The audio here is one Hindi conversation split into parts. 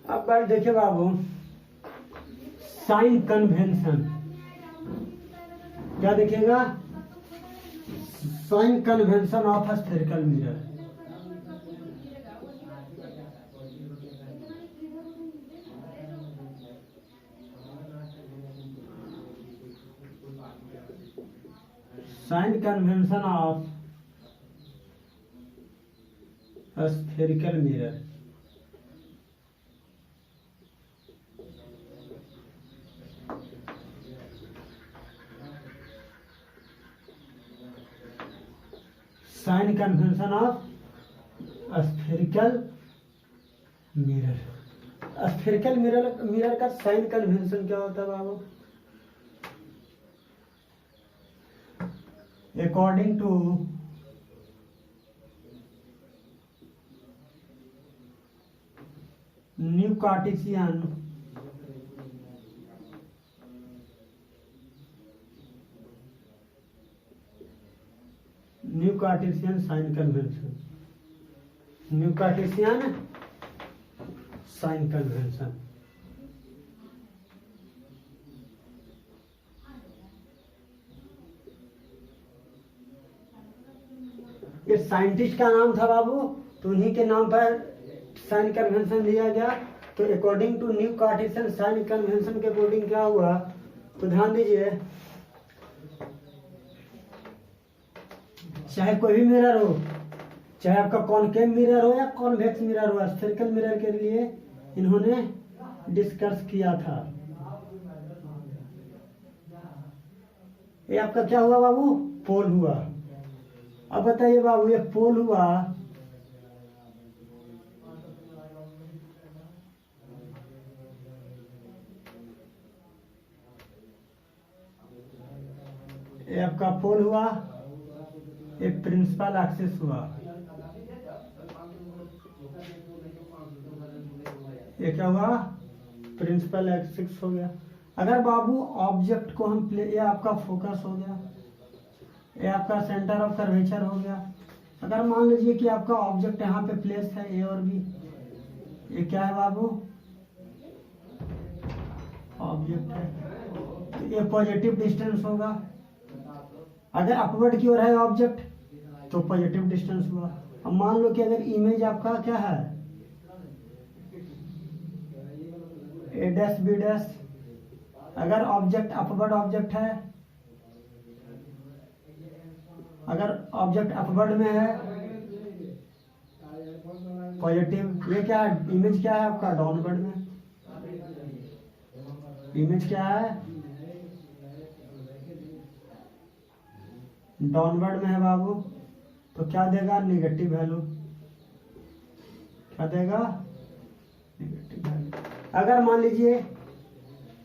अब बात देखिए बाबू, साइन कन्वेंशन क्या देखिएगा, sign convention of spherical mirror. Sign convention of spherical mirror. Sign convention of spherical mirror. Spherical mirror का साइन कन्वेंशन क्या होता है बाबू? According to new Cartesian sign convention, new Cartesian sign convention. ये साइंटिस्ट का नाम था बाबू, तो उन्हीं के नाम पर साइन कन्वेंशन दिया गया। तो according to new Cartesian sign convention के अकॉर्डिंग क्या हुआ, तो ध्यान दीजिए, चाहे कोई भी मिरर हो, चाहे आपका कॉनकेव मिरर हो या कॉन्वेक्स मिरर हो, स्फेरिकल मिरर के लिए इन्होंने डिस्कस किया था। ये आपका क्या हुआ बाबू? पोल हुआ। अब बताइए बाबू, ये पोल हुआ, ये आपका पोल हुआ, एक प्रिंसिपल एक्सिस हुआ। ये क्या हुआ? प्रिंसिपल एक्सिस हो गया। अगर बाबू ऑब्जेक्ट को हम ये आपका फोकस हो गया, ये आपका सेंटर ऑफ कर्वेचर हो गया। अगर मान लीजिए कि आपका ऑब्जेक्ट यहाँ पे प्लेस है ए और बी, ये क्या है बाबू? ऑब्जेक्ट है, तो ये पॉजिटिव डिस्टेंस होगा। अगर अपवर्ड की ओर है ऑब्जेक्ट तो पॉजिटिव डिस्टेंस हुआ। अब मान लो कि अगर इमेज आपका क्या है, ए डैश बी डैश, अगर ऑब्जेक्ट अपवर्ड ऑब्जेक्ट है, अगर ऑब्जेक्ट अपवर्ड में है पॉजिटिव, ये क्या है, इमेज क्या है आपका डाउनवर्ड में, इमेज क्या है डाउनवर्ड में है बाबू, तो क्या देगा? Negative value. क्या देगा? Negative value. अगर मान लीजिए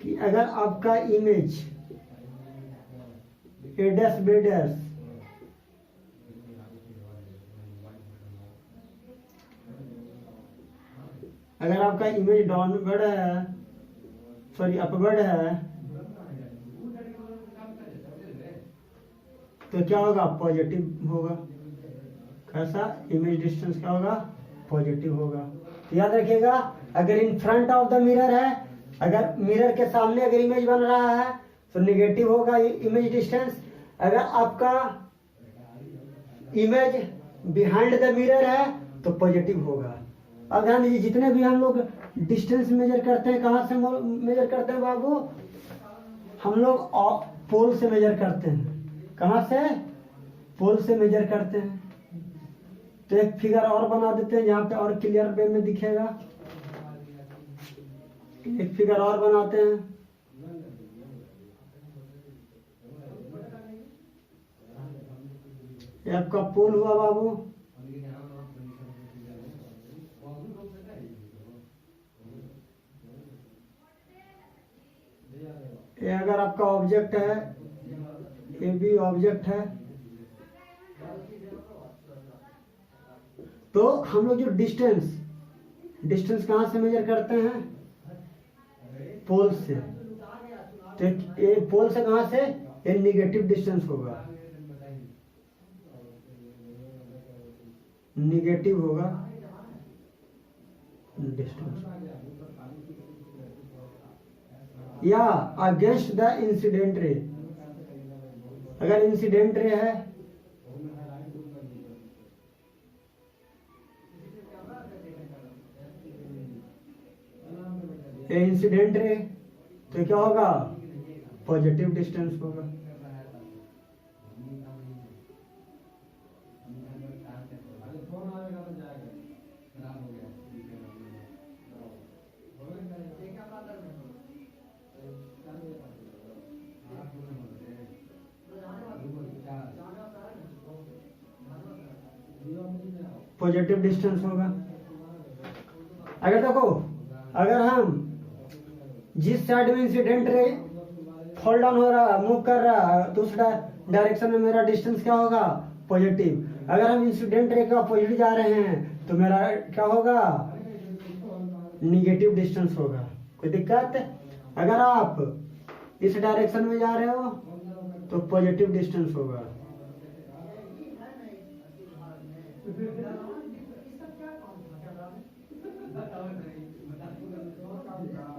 कि अगर आपका image A dash B dash, अगर आपका इमेज डाउनवर्ड है, सॉरी अपवर्ड है, तो क्या होगा? पॉजिटिव होगा। कैसा? इमेज डिस्टेंस क्या होगा? पॉजिटिव होगा। तो याद रखिएगा, अगर in front of the mirror है, अगर मिरर के सामने अगर इमेज बन रहा है तो नेगेटिव होगा इमेज डिस्टेंस। अगर आपका इमेज बिहाइंड द मिरर है तो पॉजिटिव होगा। अब ध्यान दीजिए, जितने भी हम लोग डिस्टेंस मेजर करते हैं, कहाँ से मेजर करते हैं बाबू? हम लोग पोल से मेजर करते हैं। कहाँ से? पोल से मेजर करते हैं। तो एक फिगर और बना देते हैं जहाँ पे और क्लियर वे में दिखेगा। एक फिगर और बनाते हैं। ये आपका पोल हुआ बाबू, ये अगर आपका ऑब्जेक्ट है, ये भी ऑब्जेक्ट है, तो हम लोग जो डिस्टेंस कहाँ से मेजर करते हैं? पोल से। तो ये पोल से कहाँ से? ये निगेटिव डिस्टेंस होगा, निगेटिव होगा डिस्टेंस। या अगेंस्ट द इंसिडेंट रे। अगर इंसिडेंट रे है ये इंसिडेंट रे तो क्या होगा, पॉजिटिव डिस्टेंस होगा। पॉजिटिव डिस्टेंस होगा। अगर देखो, अगर हम जिस साइड में इंसिडेंट रे फॉल डाउन हो रहा, मूव कर रहा, तो उस डायरेक्शन में मेरा डिस्टेंस क्या होगा, पॉजिटिव। अगर हम इंसिडेंट रे के अपोजिट जा रहे हैं तो मेरा क्या होगा, निगेटिव डिस्टेंस होगा। कोई दिक्कत? अगर आप इस डायरेक्शन में जा रहे हो तो पॉजिटिव डिस्टेंस होगा।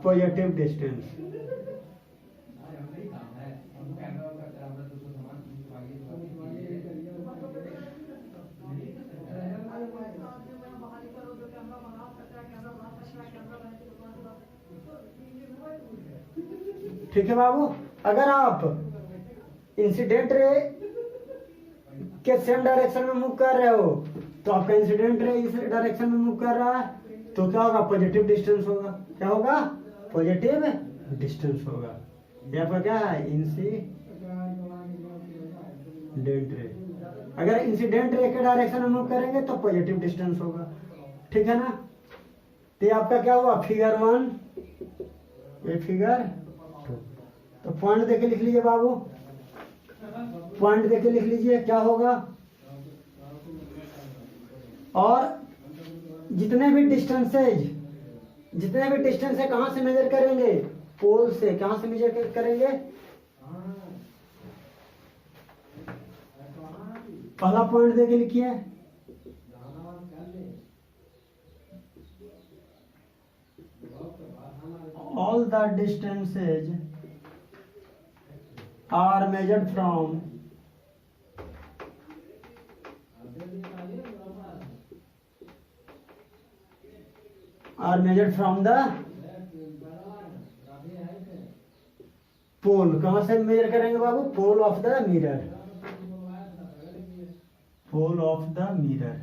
Positive distance. ठीक है बाबू। अगर आप इंसिडेंट रे के सेम डायरेक्शन में मूव कर रहे हो तो आपका इंसिडेंट रे इस डायरेक्शन में मूव कर रहा है तो क्या होगा, पॉजिटिव डिस्टेंस होगा। क्या होगा, पॉजिटिव डिस्टेंस होगा। ये आपका क्या है, इंसिडेंट रे। अगर इंसिडेंट रे के डायरेक्शन में मूव करेंगे तो पॉजिटिव डिस्टेंस होगा। ठीक है ना? तो ये आपका क्या हुआ, फिगर 1, ये फिगर 2। तो पॉइंट देके लिख लीजिए बाबू, पॉइंट देके लिख लीजिए क्या होगा। और जितने भी डिस्टेंस है कहां से मेजर करेंगे, पोल से। कहां से मेजर करेंगे, पहला पॉइंट देके लिखिए, all the distances are measured from the pole। कहां से मेजर करेंगे बाबू, pole of the mirror. Pole of the mirror,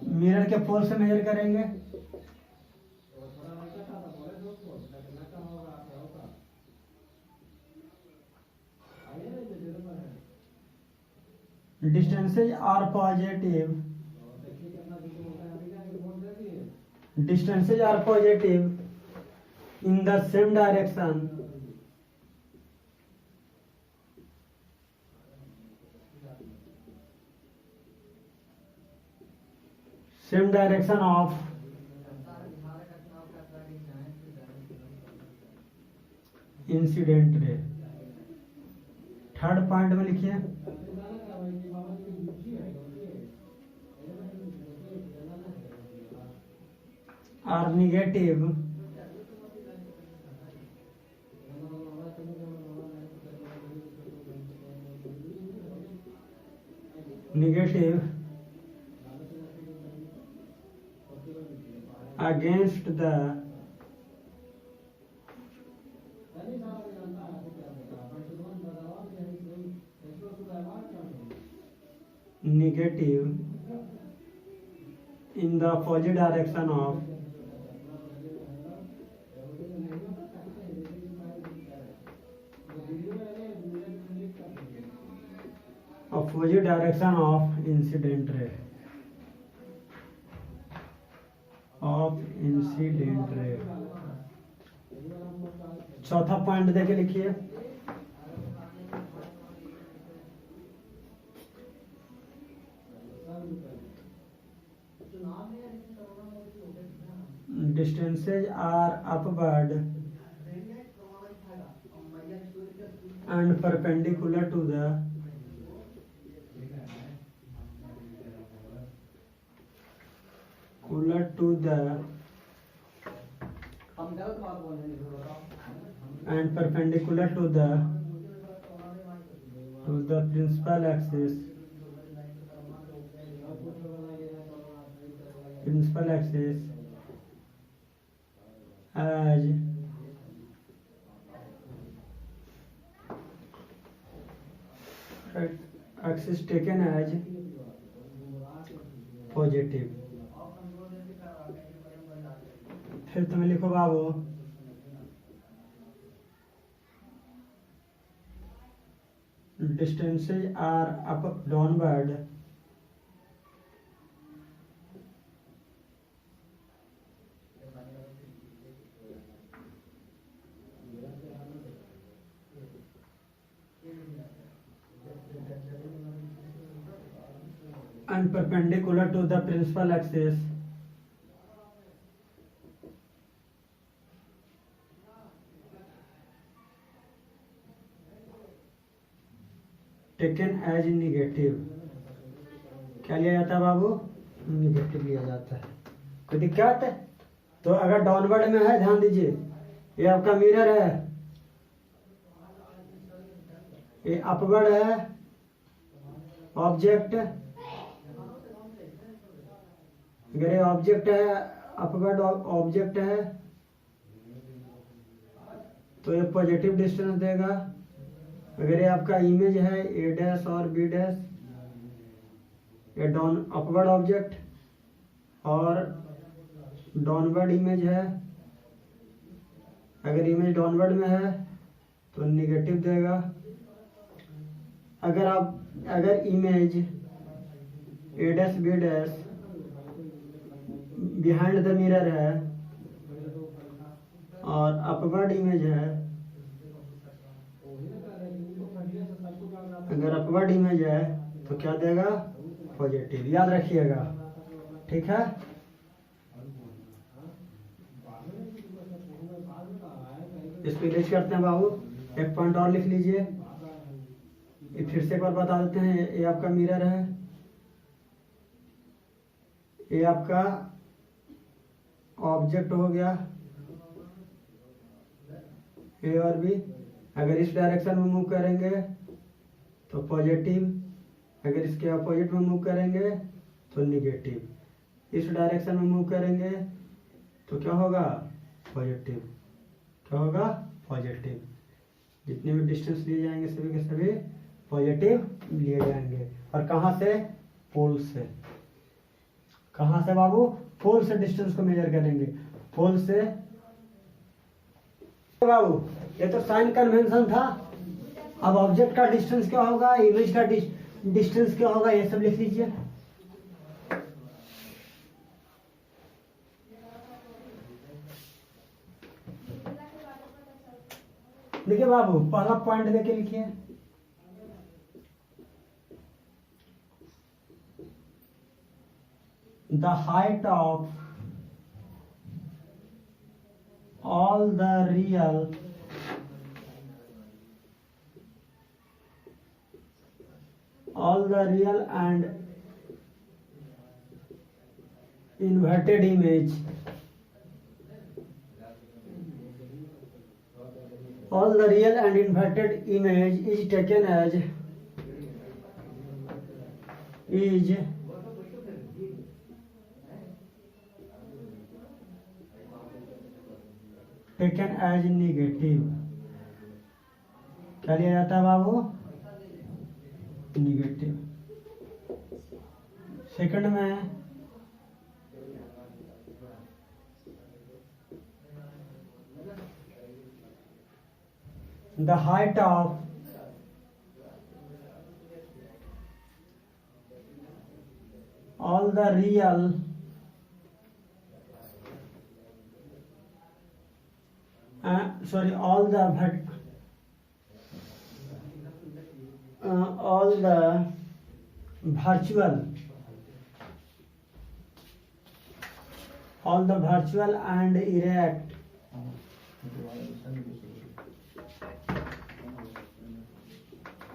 mirror के पोल से मेजर करेंगे। Distances are positive. Distances are positive in the same direction. Same direction of incident ray. Third point में लिखिए, R negative against the negative in the opposite direction of incident ray चौथा पॉइंट देके लिखिए, distances are upward and perpendicular to the and perpendicular to the principal axis as axis taken as positive. फिर तुम्हें लिखो बाबू distances are up downward and perpendicular to the principal axis taken as negative। क्या लिया जाता है बाबू? निगेटिव लिया जाता है। कोई दिक्कत? तो अगर डाउनवर्ड में है, ध्यान दीजिए, ये आपका मिरर है, ये अपवर्ड है ऑब्जेक्ट, अगर ये ऑब्जेक्ट है, अपवर्ड ऑब्जेक्ट है, तो ये पॉजिटिव डिस्टेंस देगा। अगर ये आपका इमेज है ए डैश और बी डैश, ये डाउन अपवर्ड ऑब्जेक्ट और डाउनवर्ड इमेज है, अगर इमेज डाउनवर्ड में है तो निगेटिव देगा। अगर image A dash B dash behind the mirror है और अपवर्ड इमेज है, अगर अपवर्ड इमेज है तो क्या देगा? पॉजिटिव। याद रखिएगा, ठीक है। इस पे इरेज करते हैं बाबू। एक पॉइंट और लिख लीजिए, ये फिर से एक बार बता देते हैं। ये आपका मिरर है, ये आपका ऑब्जेक्ट हो गया ए और बी। अगर इस डायरेक्शन में मूव करेंगे तो पॉजिटिव, अगर इसके अपोजिट में मूव करेंगे तो निगेटिव। इस डायरेक्शन में मूव करेंगे तो क्या होगा? पॉजिटिव। क्या होगा? पॉजिटिव। जितने भी डिस्टेंस लिए जाएंगे सभी के सभी पॉजिटिव लिए जाएंगे। और कहाँ से? पोल से। कहाँ से बाबू? पोल से डिस्टेंस को मेजर करेंगे, पोल से। बाबू ये तो साइन कन्वेंशन था। अब ऑब्जेक्ट का डिस्टेंस क्या होगा, इमेज का डिस्टेंस क्या होगा, ये सब लिख लीजिए। देखिए बाबू, पहला पॉइंट देके लिखिए। The height of all the real and inverted image, all the real and inverted image is taken as negative. क्या लिया जाता है बाबू? नेगेटिव। सेकंड में the height of all the real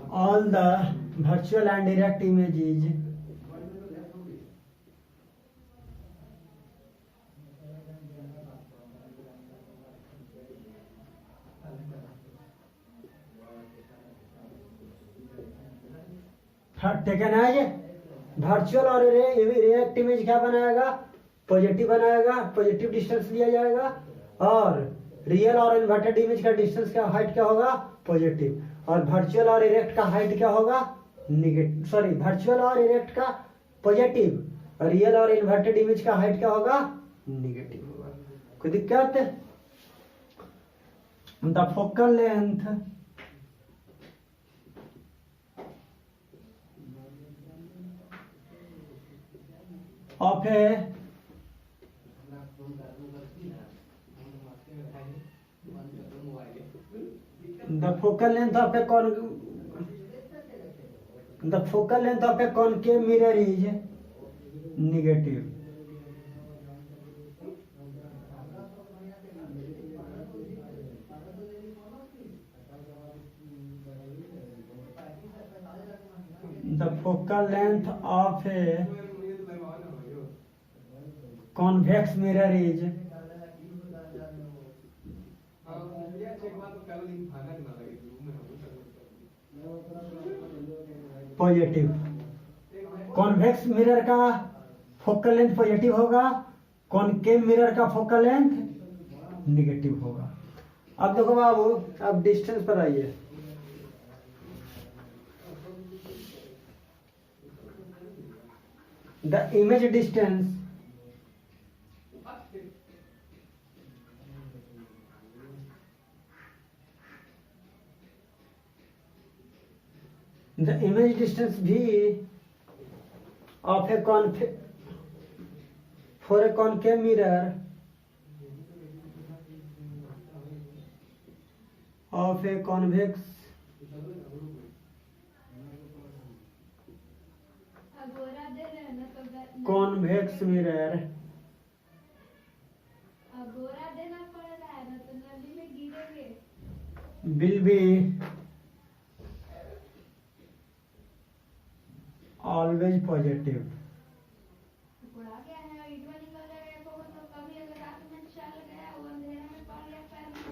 all the virtual and erect images taken as virtual और रिएक्ट इमेज क्या बनाएगा, पॉजिटिव बनाएगा, पॉजिटिव डिस्टेंस लिया जाएगा। और रियल और इन्वर्टेड इमेज का डिस्टेंस का हाइट क्या होगा, पॉजिटिव। और वर्चुअल और इरेक्ट का हाइट क्या होगा, निगेटिव। सॉरी, वर्चुअल और इरेक्ट का पॉजिटिव, रियल और इन्वर्टेड इमेज का हाइट क्या होगा, निगेटिव होगा। कोई दिक्कत? The focal length of A the focal length of a concave mirror is negative. The focal length of a convex mirror is positive. Convex mirror का फोकल लेंथ पॉजिटिव होगा, कॉनकेव मिरर का फोकल लेंथ निगेटिव होगा। अब देखो बाबू, अब डिस्टेंस पर आइए। The image distance the image distance V of a for a concave mirror of a convex mirror will be always positive.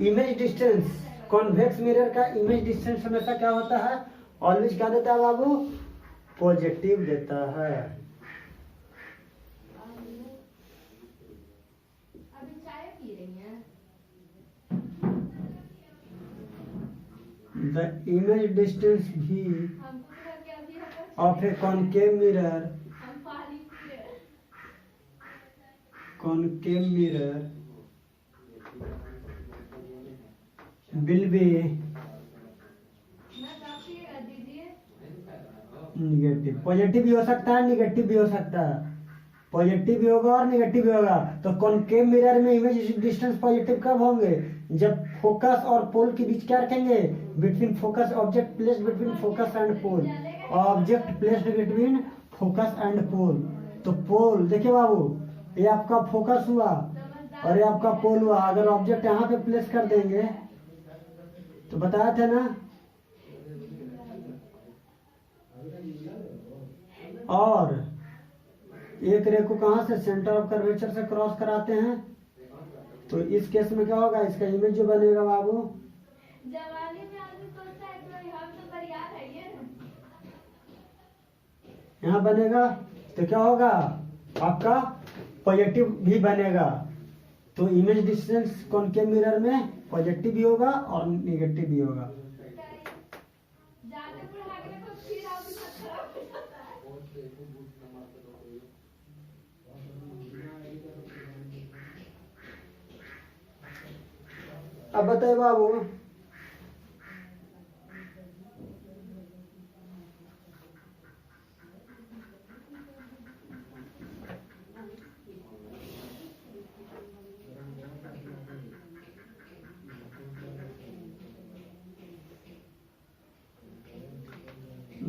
Image distance, convex mirror का इमेज डिस्टेंस हमेशा क्या होता है, ऑलवेज क्या देता है बाबू, पॉजिटिव देता है। द इमेज डिस्टेंस भी of a concave mirror will be negative. Positive भी हो सकता है, निगेटिव भी हो सकता है, पॉजिटिव भी होगा और निगेटिव भी होगा। तो कॉनकेव मिरर में इमेज डिस्टेंस पॉजिटिव कब होंगे, जब फोकस और पोल के बीच क्या रखेंगे, between focus object placed between focus and pole, object placed between focus and pole. तो पोल देखिए बाबू, ये आपका फोकस हुआ और ये आपका पोल हुआ। अगर ऑब्जेक्ट यहाँ पे प्लेस कर देंगे तो बताया था ना, और एक रे को कहां से, सेंटर ऑफ कर्वेचर से क्रॉस कराते हैं, तो इस केस में क्या होगा, इसका इमेज जो बनेगा बाबू, जवानी में आदमी सोचता है तो हम तो परियार है ये यहाँ बनेगा। तो क्या होगा, आपका पॉजिटिव भी बनेगा। तो इमेज डिस्टेंस कॉनकेव मिरर में पॉजिटिव भी होगा और नेगेटिव भी होगा। अब बताइए बाबू,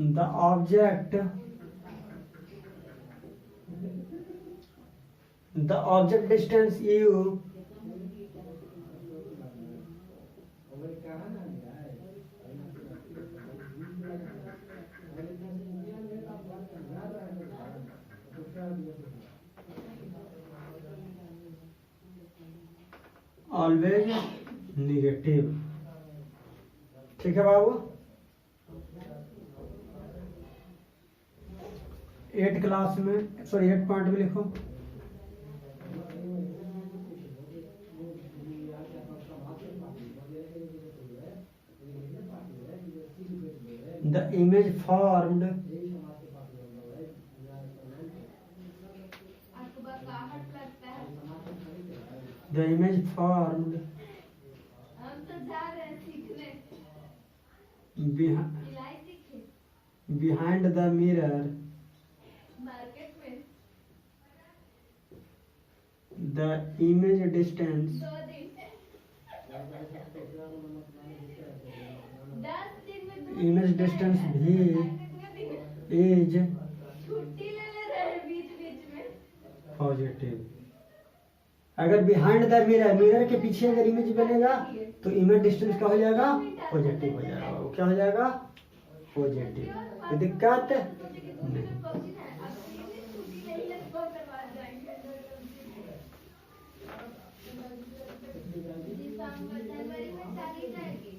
the object distance u always negative. ठीक है बाबू। 8 क्लास में, सॉरी 8 पॉइंट में लिखो। The image formed, आपको बकाहट लगता है। the image formed हम तो जा रहे हैं सीखने, behind, सिलाई सीखे behind the mirror, मार्केट में। the image distance 2 दिन 10 दिन में 2 image दिन distance है। भी कितने दिन? is छुट्टी ले रहे हैं बीच बीच में। पॉजिटिव। अगर बिहाइंड द मिरर, मिरर के पीछे अगर इमेज बनेगा तो इमेज डिस्टेंस क्या हो जाएगा? पॉजिटिव हो जाएगा। वो क्या हो जाएगा? पॉजिटिव। कोई दिक्कत नहीं। दिसंबर जनवरी में चली जाएगी।